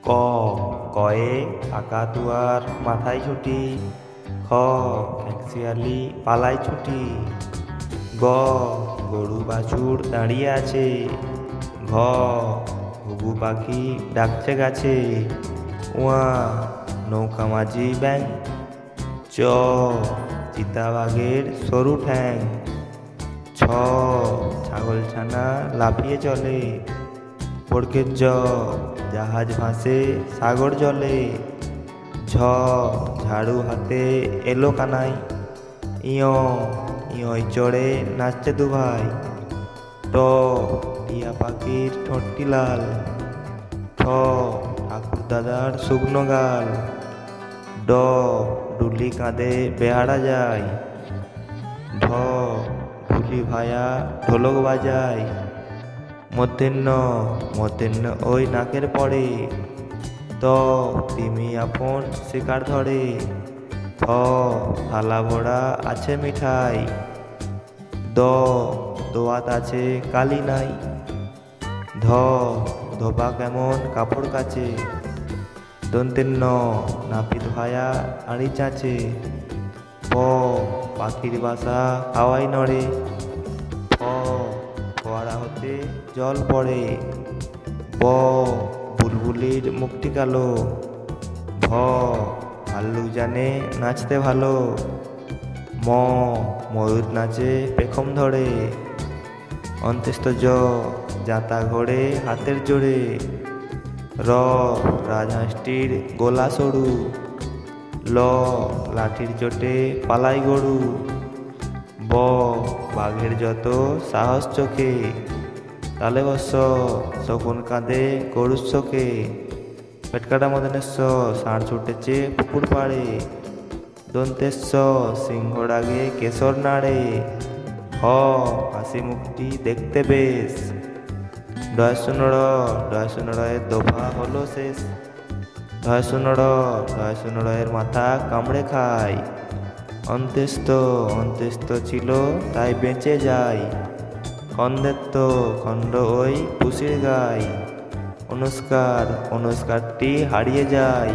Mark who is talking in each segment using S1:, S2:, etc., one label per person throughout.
S1: ক কয়ে কাকাতুয়ার মাথায় ছুটি। খ খেঁকশিয়ালি পালায় ছুটি। গ গরু বাছুর দাঁড়িয়ে আছে। ঘ ঘুঘু পাখি ডাকছে গাছে। উয়া নৌকা মাঝি ব্যাং। চ চিতাবাঘের সরু ঠ্যাং। ছ ছাগলছানা লাফিয়ে চলে। পড়কের জ জাহাজ ভাসে সাগর জলে। ঝ ঝাড়ু হাতে এলো কানাই। ইয় ইয়ই চড়ে নাচছে দুভাই। ট টিয়া পাখির ঠোঁটটি লাল। ঠ ঠাকুর দাদার শুকনো গাল। ড ডুলি কাঁধে বেহারা যায়। ঢ ঢুলি ভায়া ঢোলক বাজায়। মধ্যাহ্ন মধ্যাহ্ন ওই নাকের পড়ে। ত তিমি আপন শিকার ধরে। থ থালা ভরা আছে মিঠাই। দ দোয়াত আছে কালি নাই। ধ ধোবা কেমন কাপড় কাচে। দন্তের নাপিত ভায়া আড়ি চাচে। প পাখির বাসা হাওয়ায় নড়ে। ফ ফোয়ারা হতে জল পড়ে। ব বুলবুলির মুখটি কালো। ভ ভাল্লুক জানে নাচতে ভালো। ম ময়ূর নাচে পেখম ধরে। অন্ত্যেষ্ঠ জ জাঁতা ঘোড়ে হাতের জোরে। র রাজহাঁসটির গোলা সরু। ল লাঠির চোটে পালাই গরু। ব বাঘের যত সাহস চোখে। তালে বস শকুন কাঁদে গরুর চোখে। পেটকাটা মদনেশ্ব ষাঁড় ছুটেছে পুকুর পাড়ে। দন্তেশ্ব সিংহ রাগে কেশর নাড়ে। হ হাসি মুখটি দেখতে বেশ। ডয়সুনড় ডয়সুনড়ের দোফা হলো শেষ। ঢয়সুনড়ের মাথা কামড়ে খায়। অন্ত্যেষ্ঠ অন্ত্যেষ্ঠ ছিল তাই বেঁচে যায়। খন্দেত্ব খণ্ড ওই পুষির গায়। অনুষ্কার অনুষ্কারটি হারিয়ে যায়।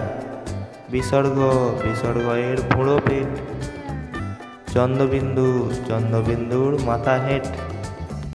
S1: বিসর্গ বিসর্গ এর ভুঁড়ো পেট। চন্দ্রবিন্দু চন্দ্রবিন্দুর মাথা হেঁট।